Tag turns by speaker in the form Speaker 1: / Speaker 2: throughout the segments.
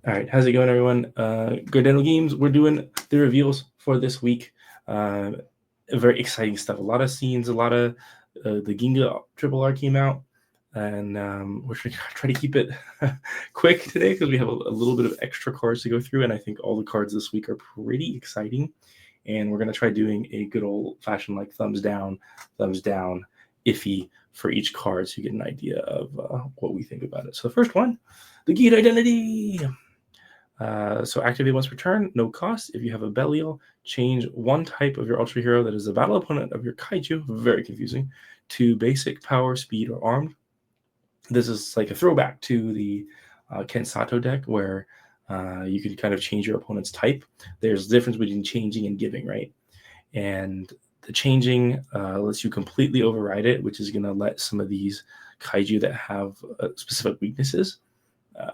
Speaker 1: All right, how's it going, everyone? Good Dental Games. We're doing the reveals for this week. Very exciting stuff. A lot of scenes. A lot of the Ginga Triple R came out, and we're trying to try to keep it quick today because we have a little bit of extra cards to go through, and I think all the cards this week are pretty exciting. And we're gonna try doing a good old-fashioned like thumbs down, iffy for each card, so you get an idea of what we think about it. So the first one, the Geet Identity. So activate once per turn, no cost. If you have a Belial, change one type of your Ultra Hero that is the battle opponent of your Kaiju, very confusing, to basic, power, speed, or armed. This is like a throwback to the Ken Sato deck where you can kind of change your opponent's type. There's a difference between changing and giving, right? And the changing lets you completely override it, which is going to let some of these Kaiju that have specific weaknesses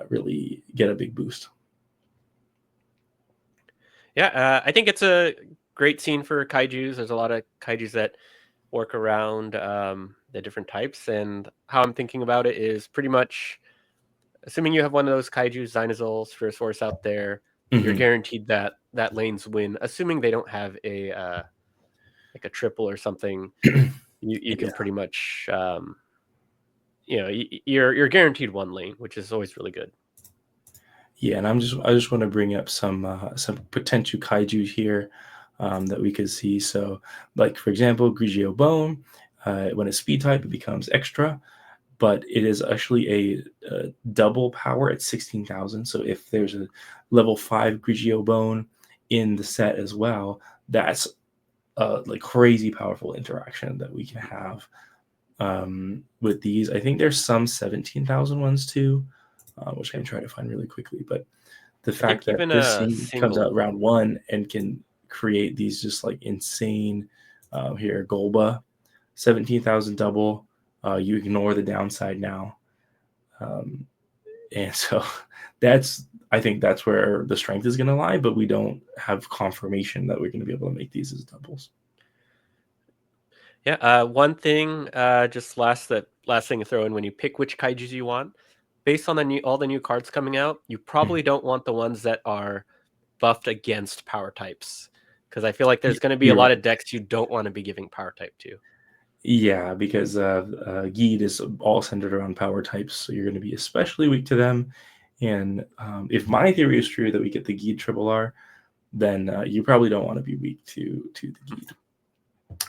Speaker 1: really get a big boost.
Speaker 2: Yeah, I think it's a great scene for kaijus. There's a lot of kaijus that work around the different types, and how I'm thinking about it is pretty much, assuming you have one of those kaijus, Dinosaurs, Spherosaurus out there, you're guaranteed that lane's win. Assuming they don't have a like a triple or something, you can pretty much you're guaranteed one lane, which is always really good.
Speaker 1: Yeah, and I just want to bring up some potential kaiju here that we could see. So, like for example, Grigio Bone, when it's speed type, it becomes extra, but it is actually a double power at 16,000. So if there's a level 5 Grigio Bone in the set as well, that's like crazy powerful interaction that we can have with these. I think there's some 17,000 ones too. Which I can try to find really quickly. But the fact that this scene comes out round 1 and can create these just like insane here, Golba, 17,000 double. You ignore the downside now. And so I think that's where the strength is going to lie, but we don't have confirmation that we're going to be able to make these as doubles.
Speaker 2: Yeah, one thing, just last thing to throw in when you pick which kaijus you want, based on all the new cards coming out, you probably don't want the ones that are buffed against power types, because I feel like there's going to be a lot of decks you don't want to be giving power type to.
Speaker 1: Yeah, because Geed is all centered around power types, so you're going to be especially weak to them. And if my theory is true that we get the Geed Triple R, then you probably don't want to be weak to the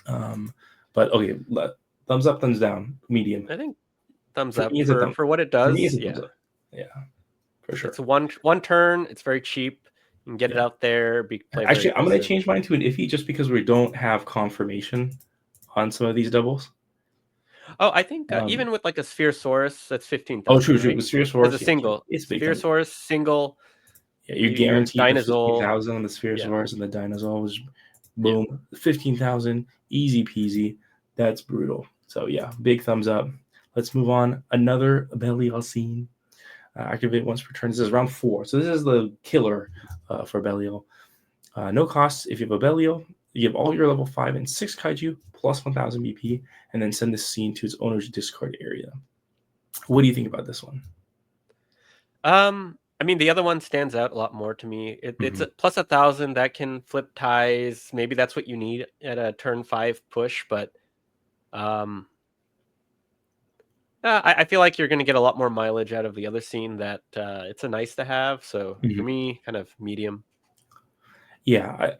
Speaker 1: Geed. But okay, thumbs up, thumbs down, medium.
Speaker 2: I think thumbs up for what it does. Yeah,
Speaker 1: for sure.
Speaker 2: It's one turn. It's very cheap. You can get it out there.
Speaker 1: Actually, I'm going to change mine to an iffy just because we don't have confirmation on some of these doubles.
Speaker 2: Oh, I think even with like a Spherosaurus, that's 15,000.
Speaker 1: Oh, true. Right? Spherosaurus
Speaker 2: as a single.
Speaker 1: It's big.
Speaker 2: Spherosaurus single.
Speaker 1: Yeah, you're guaranteed the 15,000 on the Spherosaurus and the Dinosaur was boom, 15,000, easy peasy. That's brutal. So yeah, big thumbs up. Let's move on. Another Belial scene. Activate once per turn. This is round 4. So this is the killer for Belial. No costs. If you have a Belial, you give all your level 5 and 6 kaiju plus 1,000 BP, and then send this scene to its owner's discard area. What do you think about this one?
Speaker 2: I mean, the other one stands out a lot more to me. It's plus 1,000 that can flip ties. Maybe that's what you need at a turn 5 push, but I feel like you're going to get a lot more mileage out of the other scene. That it's a nice to have. So for me, kind of medium.
Speaker 1: Yeah,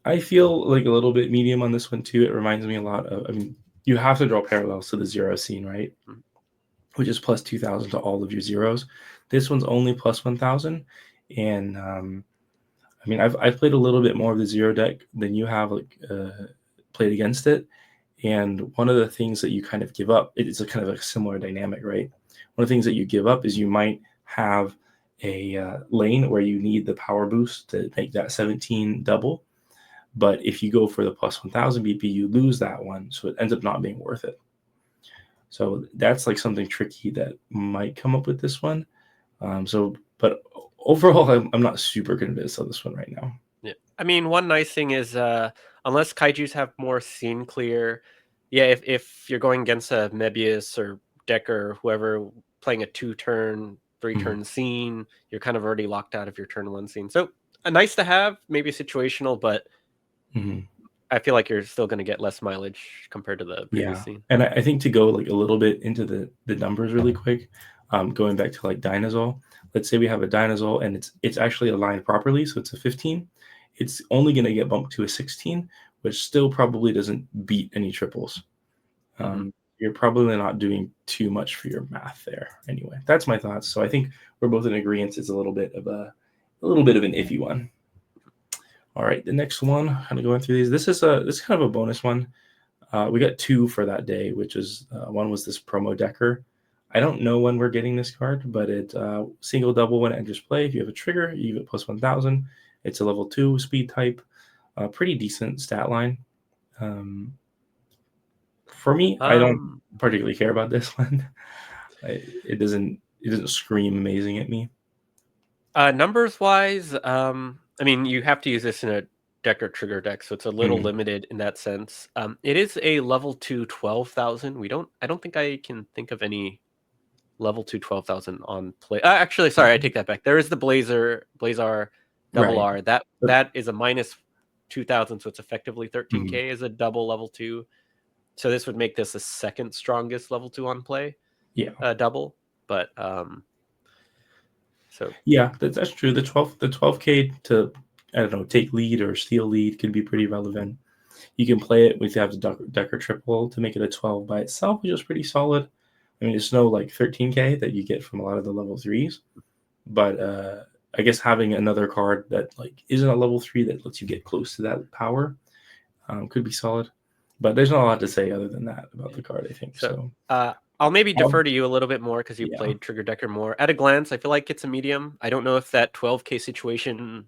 Speaker 1: I feel like a little bit medium on this one too. It reminds me a lot of. I mean, you have to draw parallels to the zero scene, right? Which is plus 2,000 to all of your zeros. This one's only plus 1,000, and I mean, I've played a little bit more of the zero deck than you have, like played against it. And one of the things that you kind of give up, it's a kind of a similar dynamic, right? One of the things that you give up is you might have a lane where you need the power boost to make that 17 double. But if you go for the plus 1,000 BP, you lose that one. So it ends up not being worth it. So that's like something tricky that might come up with this one. But overall, I'm not super convinced of this one right now.
Speaker 2: Yeah, I mean, one nice thing is unless kaijus have more scene clear, yeah, if you're going against a Mebius or Decker or whoever playing a 2-turn 3-turn scene, you're kind of already locked out of your turn 1 scene. So a nice to have, maybe situational, but I feel like you're still going to get less mileage compared to the previous
Speaker 1: Yeah,
Speaker 2: scene.
Speaker 1: and I think to go like a little bit into the numbers really quick, going back to like Dinosaur. Let's say we have a Dinosaur and it's actually aligned properly, so it's a 15. It's only going to get bumped to a 16, which still probably doesn't beat any triples. You're probably not doing too much for your math there. Anyway, that's my thoughts. So I think we're both in agreement. It's a little bit of an iffy one. All right, the next one. Kind of going through these. This is kind of a bonus one. We got 2 for that day, which is one was this promo Decker. I don't know when we're getting this card, but it single double when it enters play. If you have a trigger, you get plus 1,000. It's a level 2 speed type. Pretty decent stat line. For me, I don't particularly care about this one. It doesn't scream amazing at me.
Speaker 2: Numbers wise, I mean, you have to use this in a Decker trigger deck, so it's a little limited in that sense. It is a level 2 12,000. I don't think I can think of any level 2 12,000 on play. Actually, sorry, I take that back. There is the Blazar double
Speaker 1: Right.
Speaker 2: R. That is a minus 2,000, so it's effectively 13k as a double level 2. So this would make this the second strongest level 2 on play.
Speaker 1: Yeah.
Speaker 2: Double, but so
Speaker 1: yeah, that's true. The 12k to, I don't know, take lead or steal lead could be pretty relevant. You can play it with, you have the Decker triple to make it a 12 by itself, which is pretty solid. I mean, it's no like 13k that you get from a lot of the level 3s, but I guess having another card that like isn't a level 3 that lets you get close to that power could be solid. But there's not a lot to say other than that about the card, I think. So
Speaker 2: I'll maybe defer to you a little bit more because you
Speaker 1: Yeah.
Speaker 2: played Trigger Decker more. At a glance, I feel like it's a medium. I don't know if that 12k situation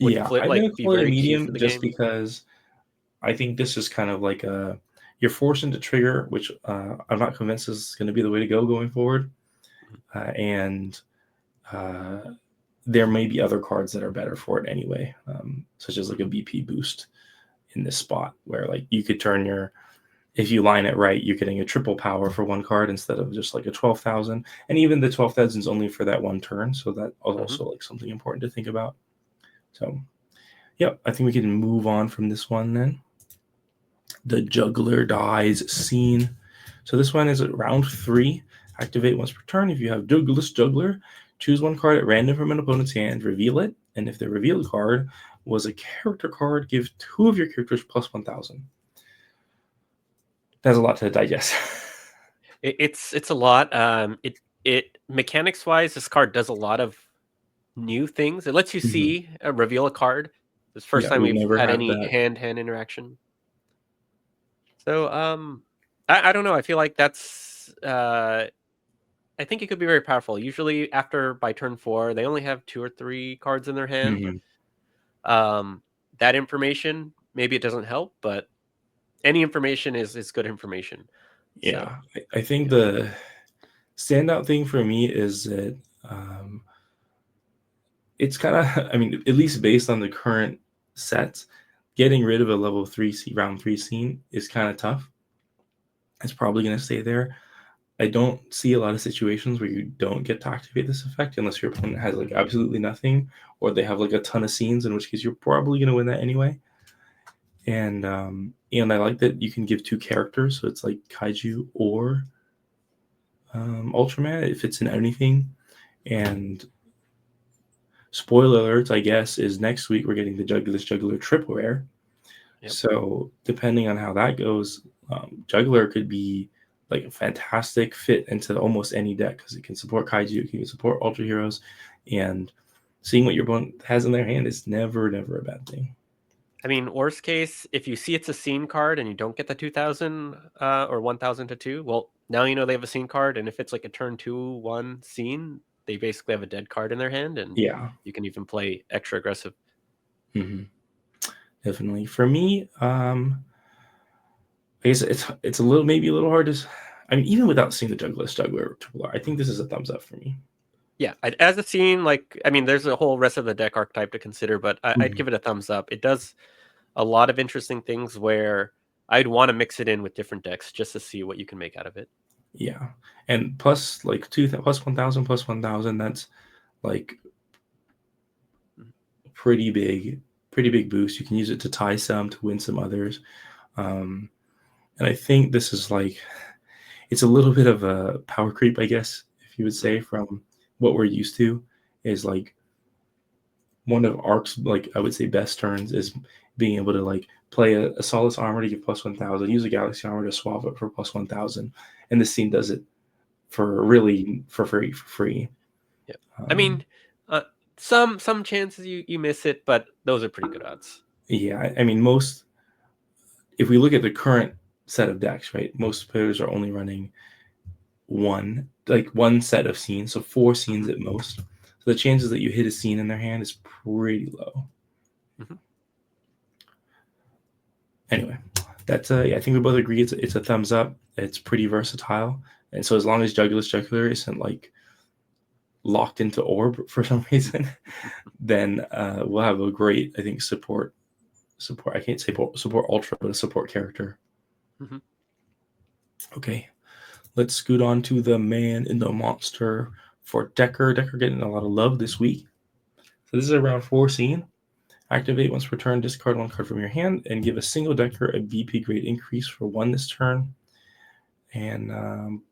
Speaker 2: would
Speaker 1: I'm gonna
Speaker 2: be
Speaker 1: call it a
Speaker 2: very key for
Speaker 1: medium
Speaker 2: the
Speaker 1: just
Speaker 2: game.
Speaker 1: because I think this is kind of like you're forced into trigger, which I'm not convinced is going to be the way to go going forward. And there may be other cards that are better for it anyway, such as like a BP boost in this spot where like you could turn if you line it right, you're getting a triple power for one card instead of just like a 12,000. And even the 12,000 is only for that one turn, so that is also like something important to think about. So, yep, I think we can move on from this one then. The Juggler Dies scene. So this one is at round 3. Activate once per turn. If you have Douglas Juggler, choose one card at random from an opponent's hand, reveal it, and if the revealed card was a character card, give 2 of your characters plus 1,000. That's a lot to digest.
Speaker 2: It's a lot. It mechanics wise, this card does a lot of new things. It lets you see reveal a card. This first time we've
Speaker 1: never
Speaker 2: had
Speaker 1: had
Speaker 2: any
Speaker 1: that.
Speaker 2: hand interaction. So I don't know. I feel like that's I think it could be very powerful. Usually by turn 4, they only have 2 or 3 cards in their hand. That information, maybe it doesn't help, but any information is good information.
Speaker 1: Yeah, so, I think the standout thing for me is that it's kind of, I mean, at least based on the current sets, getting rid of a level 3 round 3 scene is kind of tough. It's probably going to stay there. I don't see a lot of situations where you don't get to activate this effect unless your opponent has like absolutely nothing, or they have like a ton of scenes, in which case you're probably going to win that anyway. And I like that you can give 2 characters, so it's like Kaiju or Ultraman. It fits in anything. And spoiler alerts, I guess, is next week we're getting the Juggler triple rare. So depending on how that goes, Juggler could be like a fantastic fit into almost any deck because it can support Kaiju, it can support Ultra Heroes, and seeing what your opponent has in their hand is never a bad thing.
Speaker 2: I mean, worst case, if you see it's a scene card and you don't get the 2,000 or 1,000 to 2, well, now you know they have a scene card, and if it's like a turn 2/1 scene, they basically have a dead card in their hand, and you can even play extra aggressive.
Speaker 1: Definitely. For me, I guess it's maybe a little hard to. I mean, even without seeing the Juggler triple R, I think this is a thumbs up for me.
Speaker 2: Yeah, as a scene, like, I mean, there's a whole rest of the deck archetype to consider, but I'd give it a thumbs up. It does a lot of interesting things where I'd want to mix it in with different decks just to see what you can make out of it.
Speaker 1: Yeah, and plus like plus 1,000 plus 1,000. That's like
Speaker 2: Mhm.
Speaker 1: pretty big boost. You can use it to tie some to win some others. Um, and I think this is like it's a little bit of a power creep, I guess, if you would say,
Speaker 2: Mhm.
Speaker 1: from what we're used to. Is like one of Ark's, like I would say, best turns is being able to like play a Solace armor to give plus 1,000, use a Galaxy armor to swap it for plus 1,000, and this scene does it for really for free for free.
Speaker 2: Yeah. I
Speaker 1: Um,
Speaker 2: mean, uh, some chances you miss it, but those are pretty good odds.
Speaker 1: yeah, I mean most if we look at the current set of decks, right, most players are only running one set of scenes, so four scenes
Speaker 2: Mhm.
Speaker 1: at most. So the chances that you hit a scene in their hand is pretty low.
Speaker 2: Mhm.
Speaker 1: Anyway, that's yeah, I think we both agree it's a thumbs up. It's pretty versatile, and so as long as Jugular isn't like locked into orb for some reason, then we'll have a great, I think, support. I can't say support ultra, but a support character.
Speaker 2: Mhm.
Speaker 1: Okay, let's scoot on to the man in the monster for Decker. Decker getting a lot of love this week. So this is a round 4 scene. Activate once per turn, discard one card from your hand, and give a single Decker a BP grade increase for 1 this turn. And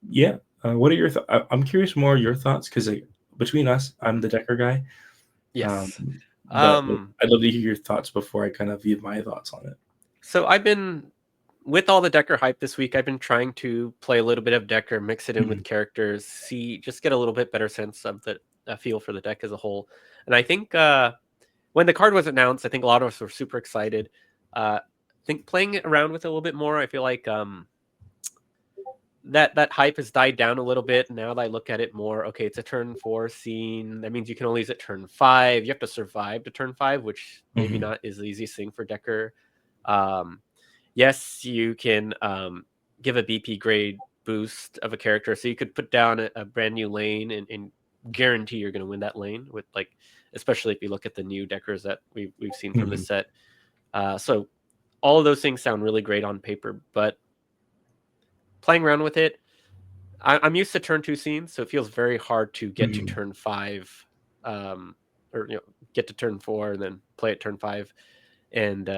Speaker 1: yeah, what are your I'm curious more your thoughts, because like, between us, I'm
Speaker 2: Mhm.
Speaker 1: the Decker guy. Um,
Speaker 2: Yes.
Speaker 1: but like,
Speaker 2: Um,
Speaker 1: I'd love to hear your thoughts before I kind of give my thoughts on it.
Speaker 2: so I've been with all the Decker hype this week. I've been trying to play a little bit of Decker, mix it in
Speaker 1: Mhm.
Speaker 2: with characters, see just get a little bit better sense of the feel for the deck as a whole. And I think when the card was announced, I think a lot of us were super excited. I think playing it around with it a little bit more, I feel like that hype has died down a little bit. Now that I look at it more, okay, it's a turn 4 scene. That means you can only use it turn 5. You have to survive to turn 5, which maybe
Speaker 1: Mhm.
Speaker 2: not is the easiest thing for Decker. Um, yes, you can give a BP grade boost of a character, so you could put down a brand new lane and guarantee you're going to win that lane with like, especially if you look at the new Deckers that we've seen from the
Speaker 1: Mhm.
Speaker 2: set. So all of those things sound really great on paper, but playing around with it, I'm used to turn 2 scenes, so it feels very hard to get to
Speaker 1: Mhm.
Speaker 2: turn 5, um, or, get to turn 4 and then play at turn 5 and,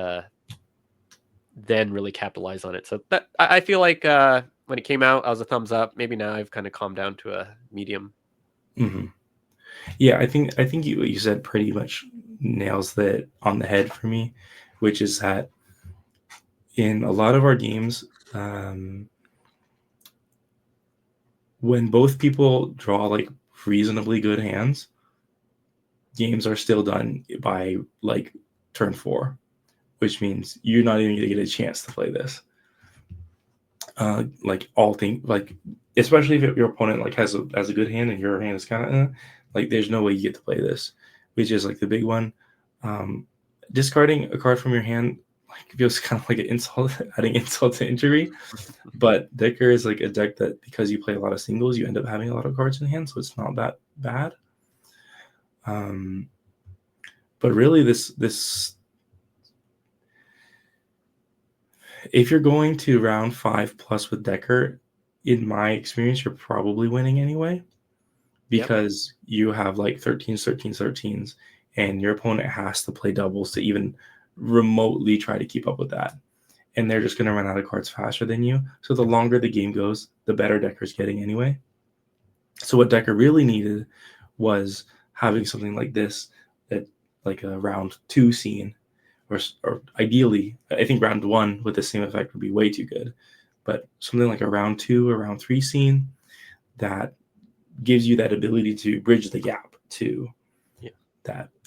Speaker 2: then really capitalize on it. So that I feel like, when it came out, I was a thumbs up. Maybe now I've kinda calmed down to a medium.
Speaker 1: Mhm. Yeah, I think what you said pretty much nails that on the head for me, which is that in a lot of our games, um, when both people draw like reasonably good hands, games are still done by like turn 4, which means you're not even gonna get a chance to play this. Like all things, like especially if your opponent like has a good hand and your hand is kind of like there's no way you get to play this, which is like the big one. Um, Discarding a card from your hand like feels kind of like an insult, adding insult to injury. But Decker is like a deck that because you play a lot of singles, you end up having a lot of cards in hand, so it's not that bad. Um, but really, this if you're going to round 5 plus with Decker, in my experience, you're probably winning anyway,
Speaker 2: Yep.
Speaker 1: because you have like 13s, 13s, 13s, and your opponent has to play doubles to even remotely try to keep up with that. And they're just going to run out of cards faster than you. So the longer the game goes, the better Decker's getting anyway. So what Decker really needed was having something like this, that like a round 2 scene, or ideally, I think round 1 with the same effect would be way too good. But something like a round 2 or round 3 scene that gives you that ability to bridge the gap to
Speaker 2: Yeah.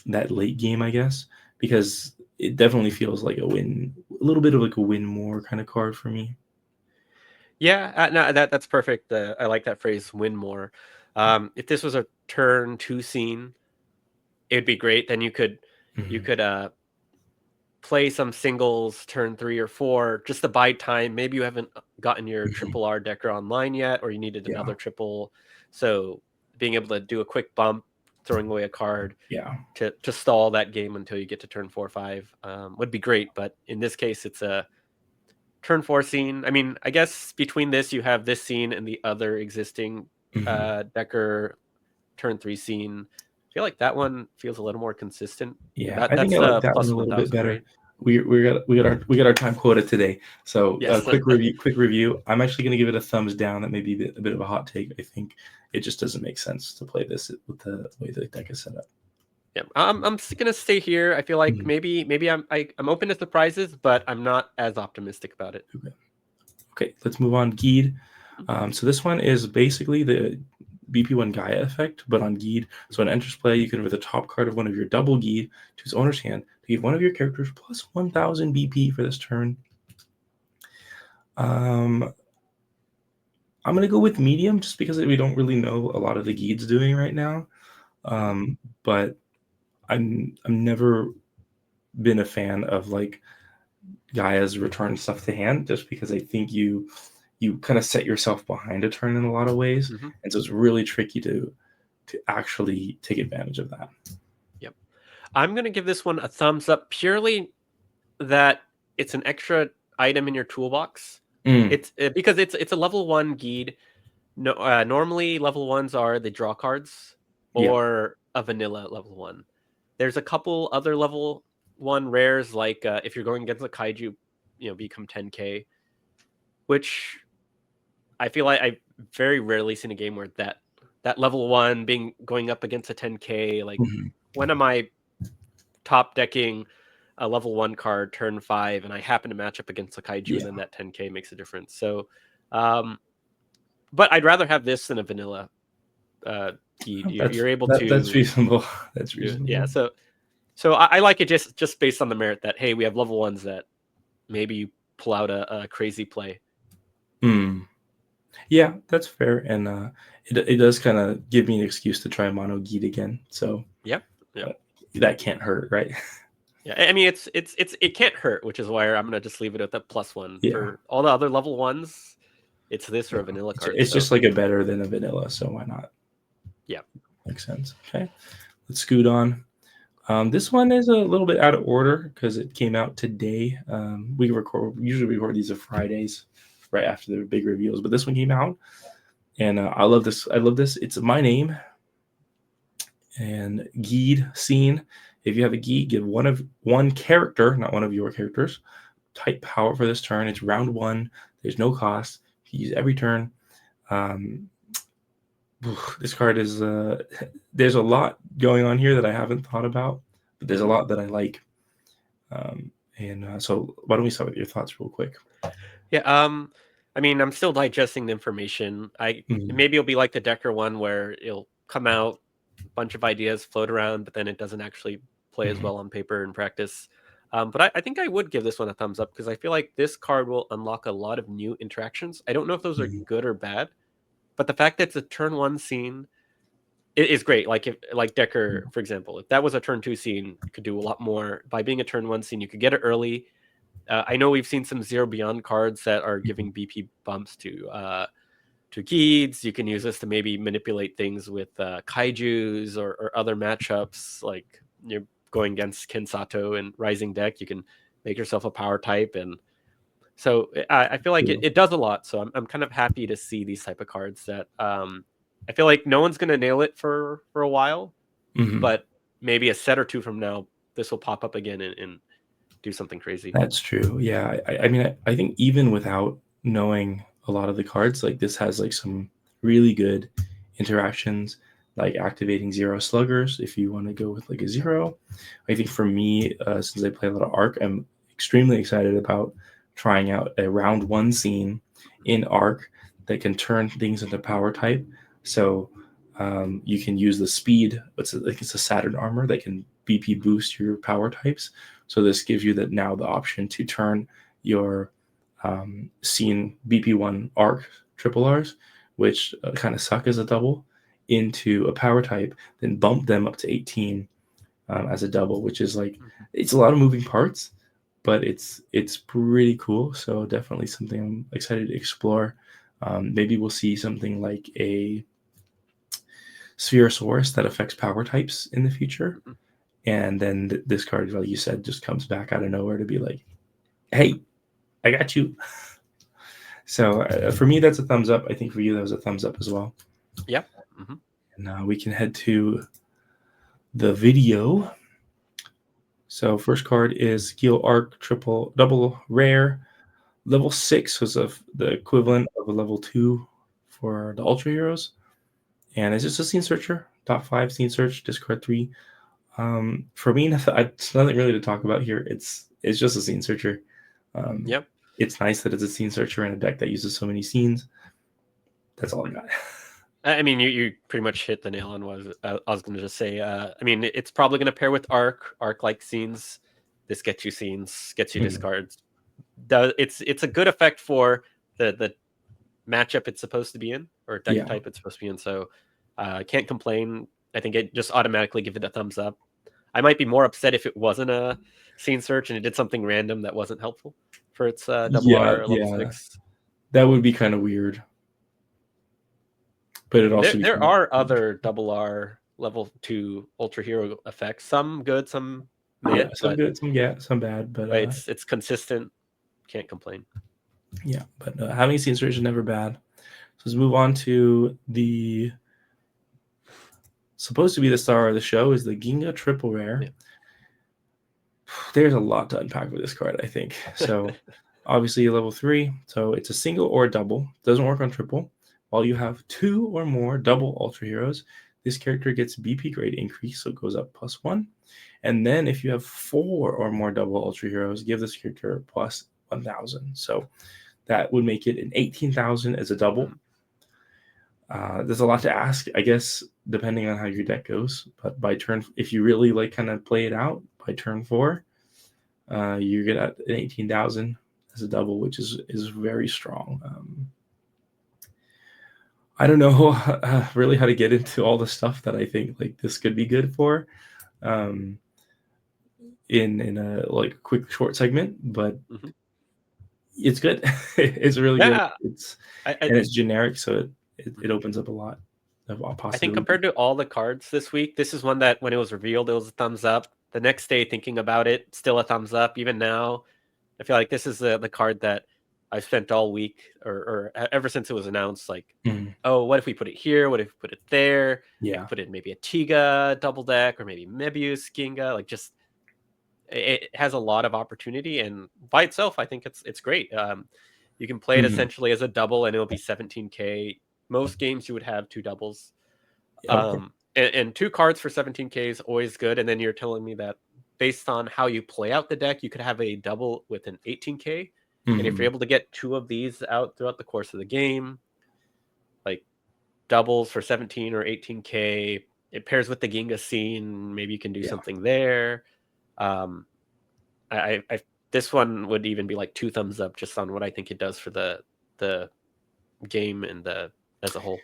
Speaker 1: that late game, I guess, because it definitely feels like a little bit of like a win more kind of card for me.
Speaker 2: Yeah, no, that's perfect. I like that phrase, "win more." If this was a turn 2 scene, it'd be great. Then you
Speaker 1: Mhm.
Speaker 2: could, play some singles turn 3 or 4 just to buy time. Maybe you haven't gotten your
Speaker 1: Mhm.
Speaker 2: triple R Decker online yet, or you needed
Speaker 1: Yeah,
Speaker 2: another triple. So being able to do a quick bump, throwing away a card
Speaker 1: yeah.
Speaker 2: to stall that game until you get to turn 4 or 5 would be great. But in this case, it's a turn 4 scene. I mean, I guess between this, you have this scene and the other existing Decker turn 3 scene. I feel like that one feels a little more consistent.
Speaker 1: Yeah, I think
Speaker 2: That's
Speaker 1: I like
Speaker 2: the
Speaker 1: that one
Speaker 2: plus
Speaker 1: a little bit
Speaker 2: 1000,
Speaker 1: better.
Speaker 2: right?
Speaker 1: We got our time quota today. So
Speaker 2: Yes.
Speaker 1: quick review. Quick review. I'm actually going to give it a thumbs down. That may be a bit of a hot take. I think it just doesn't make sense to play this with the way the deck is set up.
Speaker 2: Yeah, I'm gonna stay here. I feel like
Speaker 1: Mhm.
Speaker 2: maybe I'm open to surprises, but I'm not as optimistic about it.
Speaker 1: Okay, let's move on. Geed. So this one is basically the BP1 Gaia effect, but on Geed. So when it enters play, you can reveal the top card of one of your double Geed to its owner's hand to give one of your characters plus 1,000 BP for this turn. I'm gonna go with medium just because we don't really know a lot of the Geed's doing right now. But I'm never been a fan of like Gaia's return stuff to hand just because I think you kind of set yourself behind a turn in a lot of ways,
Speaker 2: Mm-hmm.
Speaker 1: and so it's really tricky to actually take advantage of that.
Speaker 2: Yep. I'm gonna give this one a thumbs up purely that it's an extra item in your toolbox. It's because it's a level 1 Geed. No, normally level 1s are the draw cards
Speaker 1: Yeah.
Speaker 2: or a vanilla level 1. There's a couple other level 1 rares like if you're going against a kaiju, become 10k, which I feel like I've very rarely seen a game where that level 1 going up against a 10k. Like,
Speaker 1: Mhm.
Speaker 2: when am I top decking a level 1 card turn 5 and I happen to match up against a kaiju, and
Speaker 1: Yeah.
Speaker 2: then that 10k makes a difference. So but I'd rather have this than a vanilla Geed. You're able
Speaker 1: That's
Speaker 2: to
Speaker 1: reasonable. That's
Speaker 2: do it. Yeah.
Speaker 1: reasonable.
Speaker 2: So I like it just based on the merit that, hey, we have level 1s that maybe you pull out a crazy play.
Speaker 1: Mm. Yeah, that's fair, and it does kind of give me an excuse to try mono Geed again. So
Speaker 2: Yep. Yep.
Speaker 1: uh, that can't hurt, right?
Speaker 2: Yeah. I mean, it can't hurt, which is why I'm gonna just leave it at that +1
Speaker 1: Yeah.
Speaker 2: for all the other level 1s. It's this or
Speaker 1: Yeah.
Speaker 2: a vanilla card.
Speaker 1: It's
Speaker 2: So
Speaker 1: just like a better than a vanilla, so why not?
Speaker 2: yeah.
Speaker 1: Makes sense. Okay, let's scoot on. This one is a little bit out of order because it came out today. We usually record these on Fridays, right after the big reveals, but this one came out, and I love this. I love this. It's my name and Geed scene. If you have a Geed, give one character, not one of your characters, type power for this turn. It's round 1. There's no cost. You use every turn. Um, this card is there's a lot going on here that I haven't thought about, but there's a lot that I like. So why don't we start with your thoughts real quick?
Speaker 2: Yeah. I mean, I'm still digesting the information. Maybe it'll be like the Decker one where it'll come out, a bunch of ideas float around, but then it doesn't actually play as
Speaker 1: Mhm.
Speaker 2: well on paper in practice. But I think I would give this one a thumbs up because I feel like this card will unlock a lot of new interactions. I don't know if those are
Speaker 1: Mhm.
Speaker 2: good or bad, but the fact that it's a turn 1 scene is great. Like Decker, for example, if that was a turn 2 scene, you could do a lot more. By being a turn 1 scene, you could get it early. I know we've seen some Zero Beyond cards that are giving BP bumps to Geeds. You can use this to maybe manipulate things with kaijus or other matchups. Like, you're going against Kensato and Rising deck, you can make yourself a power type, and so I feel like
Speaker 1: Cool.
Speaker 2: it does a lot. So I'm kind of happy to see these type of cards that I feel like no one's gonna nail it for a while,
Speaker 1: Mhm.
Speaker 2: but maybe a set or two from now, this will pop up again and do something crazy.
Speaker 1: That's true. Yeah, I mean, I think even without knowing a lot of the cards, like this has like some really good interactions, like activating zero sluggers if you want to go with like a zero. I think for me, since I play a lot of Arc, I'm extremely excited about trying out a round 1 scene in Arc that can turn things into power type. So you can use the speed. It's a Saturn armor that can BP boost your power types. So this gives you now the option to turn your scene BP1 arc triple Rs, which kind of suck as a double, into a power type, then bump them up to 18 as a double, which is like
Speaker 2: Mhm.
Speaker 1: it's a lot of moving parts, but it's pretty cool. So definitely something I'm excited to explore. Maybe we'll see something like a Spherosaurus that affects power types in the future.
Speaker 2: Mhm.
Speaker 1: And then this card, like you said, just comes back out of nowhere to be like, hey, I got you. So for me, that's a thumbs up. I think for you, that was a thumbs up as well.
Speaker 2: Yep. Mm-hmm.
Speaker 1: And now we can head to the video. So first card is Skill Arc Triple Double Rare. Level 6 was the equivalent of a level 2 for the Ultra Heroes. And it's just a scene searcher. Top 5 scene search, discard 3. For me, it's nothing really to talk about here. It's just a scene searcher.
Speaker 2: Yep.
Speaker 1: It's nice that it's a scene searcher in a deck that uses so many scenes. That's all I got.
Speaker 2: I mean, you pretty much hit the nail on what I was going to just say. I mean, it's probably going to pair with Arc-like scenes. This gets you scenes, gets you discards. It's a good effect for the matchup it's supposed to be in, or deck type it's supposed to be in. So can't complain. I think it just automatically give it a thumbs up. I might be more upset if it wasn't a scene search and it did something random that wasn't helpful for its double R level 6.
Speaker 1: That would be kind of weird. But it also
Speaker 2: there are other double R level 2 Ultra Hero effects. Some good, some
Speaker 1: meh, some good, some bad. But
Speaker 2: it's consistent. Can't complain.
Speaker 1: Yeah, but having scene search is never bad. So let's move on to the supposed to be the star of the show is the Ginga Triple Rare. Yeah. There's a lot to unpack with this card, I think. So obviously level 3, so it's a single or double. Doesn't work on triple. While you have 2 or more double Ultra Heroes, this character gets BP grade increase, so it goes up +1. And then if you have 4 or more double Ultra Heroes, give this character plus 1,000. So that would make it an 18,000 as a double. There's a lot to ask, I guess, depending on how your deck goes. But by turn, if you really like kind of play it out, by turn 4, you get at an 18,000 as a double, which is very strong. I don't know really how to get into all the stuff that I think like this could be good for in a like quick short segment, but it's good. It's really good. It's generic, so it opens up a lot of possibilities.
Speaker 2: I think compared to all the cards this week, this is one that when it was revealed, it was a thumbs up. The next day, thinking about it, still a thumbs up. Even now, I feel like this is the card that I spent all week or ever since it was announced. Like, oh, what if we put it here? What if we put it there?
Speaker 1: Yeah,
Speaker 2: put it in maybe a Tiga double deck or maybe Mebius Ginga. Like, just it has a lot of opportunity, and by itself, I think it's great. You can play it essentially as a double, and it'll be 17K. Most games you would have 2 doubles. And 2 cards for 17K is always good. And then you're telling me that based on how you play out the deck, you could have a double with an 18K. And if you're able to get 2 of these out throughout the course of the game, like doubles for 17 or 18K, it pairs with the Ginga scene. Maybe you can do something there. This one would even be like 2 thumbs up just on what I think it does for the game and as a whole.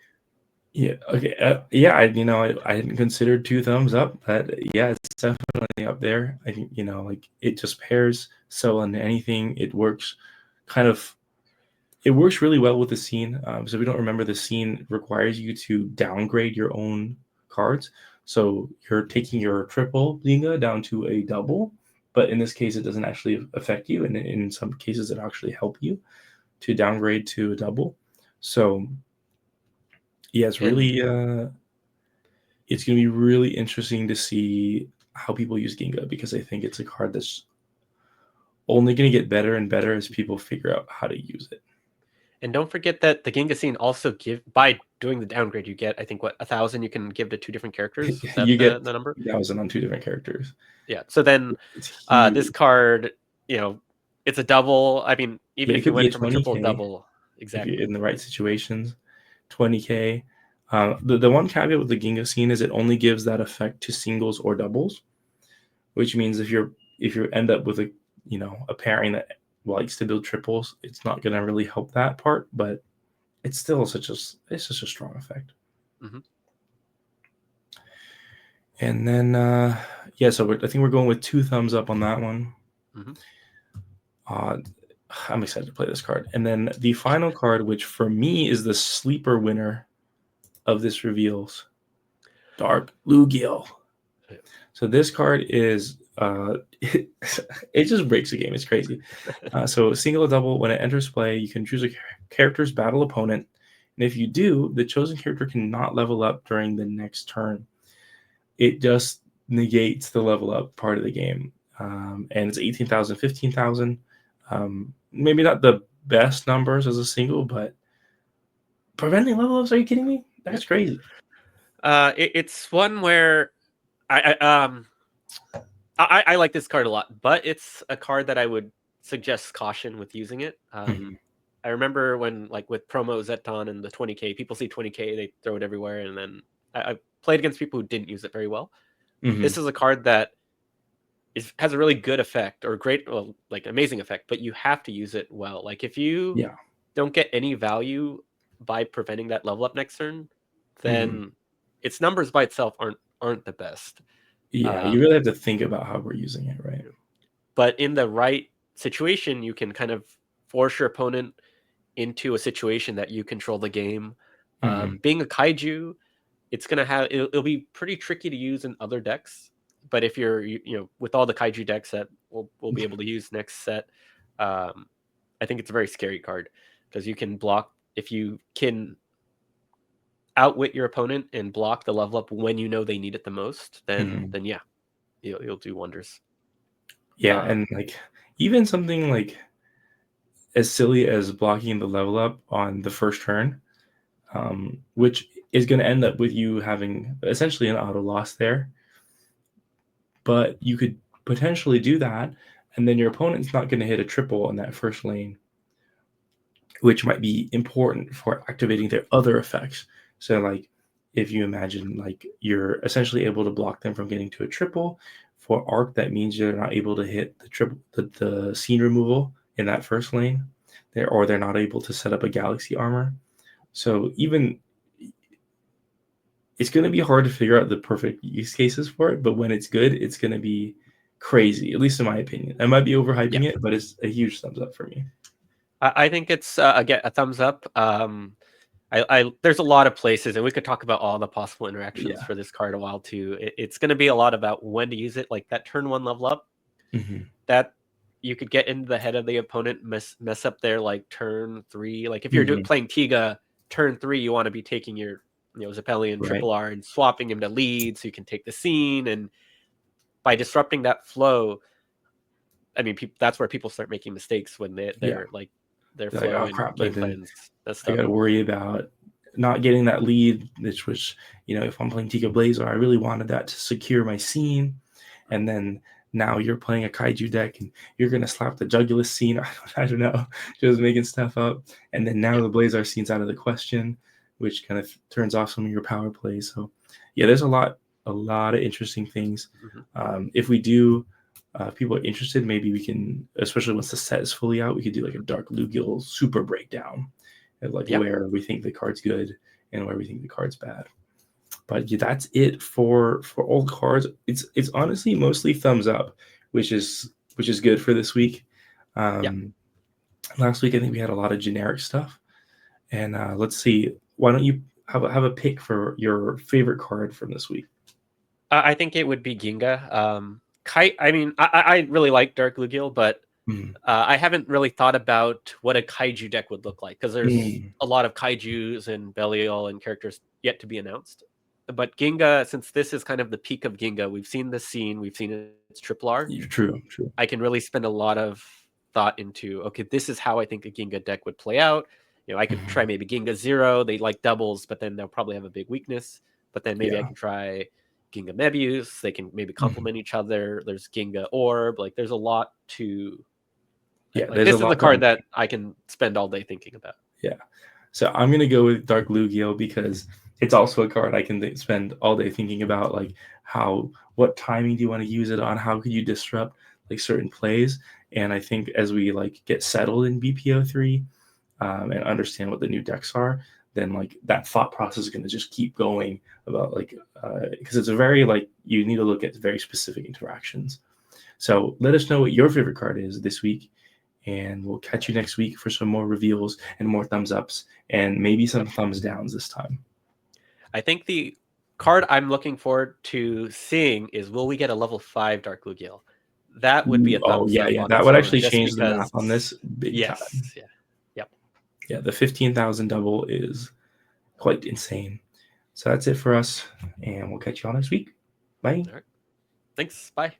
Speaker 1: Yeah. Okay. I hadn't considered 2 thumbs up, but yeah, it's definitely up there. I think like it just pairs so on anything. It works really well with the scene. So if you don't remember, the scene requires you to downgrade your own cards. So you're taking your triple Ginga down to a double, but in this case, it doesn't actually affect you, and in some cases, it actually help you to downgrade to a double. So yeah, it's really it's going to be really interesting to see how people use Ginga, because I think it's a card that's only going to get better and better as people figure out how to use it.
Speaker 2: And don't forget that the Ginga scene also by doing the downgrade, you get, I think, 1,000 you can give to 2 different characters. Is that
Speaker 1: you get
Speaker 2: the number?
Speaker 1: 1,000 on 2 different characters.
Speaker 2: Yeah. So then this card, it's a double. I mean, even if you went from a triple double, exactly,
Speaker 1: if you're in the right situations, 20K. The one caveat with the Ginga scene is it only gives that effect to singles or doubles, which means if you end up with a pairing that likes to build triples, it's not going to really help that part, but it's still such a strong effect. And then so I think we're going with 2 thumbs up on that one. I'm excited to play this card. And then the final card, which for me is the sleeper winner of this reveals, Dark Lugiel. So this card is it just breaks the game. It's crazy. So single or double, when it enters play, you can choose a character's battle opponent, and if you do, the chosen character cannot level up during the next turn. It just negates the level up part of the game, and it's 18,000, 15,000. Maybe not the best numbers as a single, but preventing level ups? Are you kidding me? That's crazy.
Speaker 2: It's one where I like this card a lot, but it's a card that I would suggest caution with using it. I remember when, like, with promo Zeton and the 20k, people see 20k, they throw it everywhere, and then I played against people who didn't use it very well. This is a card that has a really good effect, or great, well, like amazing effect, but you have to use it well. Like, if you don't get any value by preventing that level up next turn, then its numbers by itself aren't the best.
Speaker 1: Yeah, you really have to think about how we're using it, right?
Speaker 2: But in the right situation, you can kind of force your opponent into a situation that you control the game. Being a kaiju, it's gonna have it'll be pretty tricky to use in other decks. But if you're with all the kaiju decks that we'll be able to use next set, I think it's a very scary card because you can block if you can outwit your opponent and block the level up when you know they need it the most. Then yeah, you'll do wonders.
Speaker 1: Yeah, and like even something like as silly as blocking the level up on the first turn, which is going to end up with you having essentially an auto loss there. But you could potentially do that, and then your opponent's not going to hit a triple on that first lane, which might be important for activating their other effects. So, like, if you imagine, like, you're essentially able to block them from getting to a triple. For arc, that means they're not able to hit the triple, the scene removal in that first lane, or they're not able to set up a galaxy armor. So even it's going to be hard to figure out the perfect use cases for it, but when it's good, it's going to be crazy, at least in my opinion. I might be overhyping it, but it's a huge thumbs up for me.
Speaker 2: I think it's again a thumbs up. There's a lot of places, and we could talk about all the possible interactions for this card a while too. It's going to be a lot about when to use it, like that turn 1 level up. That you could get into the head of the opponent, mess up their like turn 3. Like if you're playing Tiga, turn 3, you want to be taking your Zeppelion Triple R and swapping him to lead so you can take the scene, and by disrupting that flow, I mean that's where people start making mistakes when they're like their flow
Speaker 1: like, oh,
Speaker 2: and
Speaker 1: crap,
Speaker 2: game plans.
Speaker 1: I got to worry about not getting that lead, which if I'm playing Tiga Blazer, I really wanted that to secure my scene, and then now you're playing a kaiju deck and you're going to slap the Jugulus scene. I don't know, just making stuff up. And then now the Blazar scene's out of the question, which kind of turns off some of your power plays. So yeah, there's a lot of interesting things. If we do, if people are interested, maybe we can, especially once the set is fully out, we could do like a Dark Lugiel super breakdown of like where we think the card's good and where we think the card's bad. But yeah, that's it for all the cards. It's honestly mostly thumbs up, which is good for this week. Last week I think we had a lot of generic stuff, and let's see. Why don't you have a pick for your favorite card from this week?
Speaker 2: I think it would be Ginga. I mean, I really like Dark Lugiel, but I haven't really thought about what a kaiju deck would look like because there's a lot of kaijus and Belial and characters yet to be announced. But Ginga, since this is kind of the peak of Ginga, we've seen the scene, we've seen its Triple R.
Speaker 1: True.
Speaker 2: I can really spend a lot of thought into, okay, this is how I think a Ginga deck would play out. I could try maybe Ginga 0. They like doubles, but then they'll probably have a big weakness. But then maybe I can try Ginga Mebius. They can maybe complement each other. There's Ginga Orb. Like, there's a lot to...
Speaker 1: Yeah,
Speaker 2: like, this is the card that I can spend all day thinking about.
Speaker 1: Yeah. So I'm going to go with Dark Lugiel because it's also a card I can spend all day thinking about, like what timing do you want to use it on? How could you disrupt like certain plays? And I think as we like get settled in BPO3 and understand what the new decks are, then like that thought process is going to just keep going about like because it's a very like you need to look at very specific interactions. So let us know what your favorite card is this week. And we'll catch you next week for some more reveals and more thumbs ups and maybe some thumbs downs this time.
Speaker 2: I think the card I'm looking forward to seeing is, will we get a level 5 Dark Lugiel? That would be a thumbs up on
Speaker 1: that
Speaker 2: its
Speaker 1: would
Speaker 2: own,
Speaker 1: actually
Speaker 2: just
Speaker 1: change the
Speaker 2: because,
Speaker 1: math on this big time.
Speaker 2: yes, yeah, yep.
Speaker 1: Yeah, the 15,000 double is quite insane. So that's it for us, and we'll catch you all next week. Bye.
Speaker 2: All right. Thanks. Bye.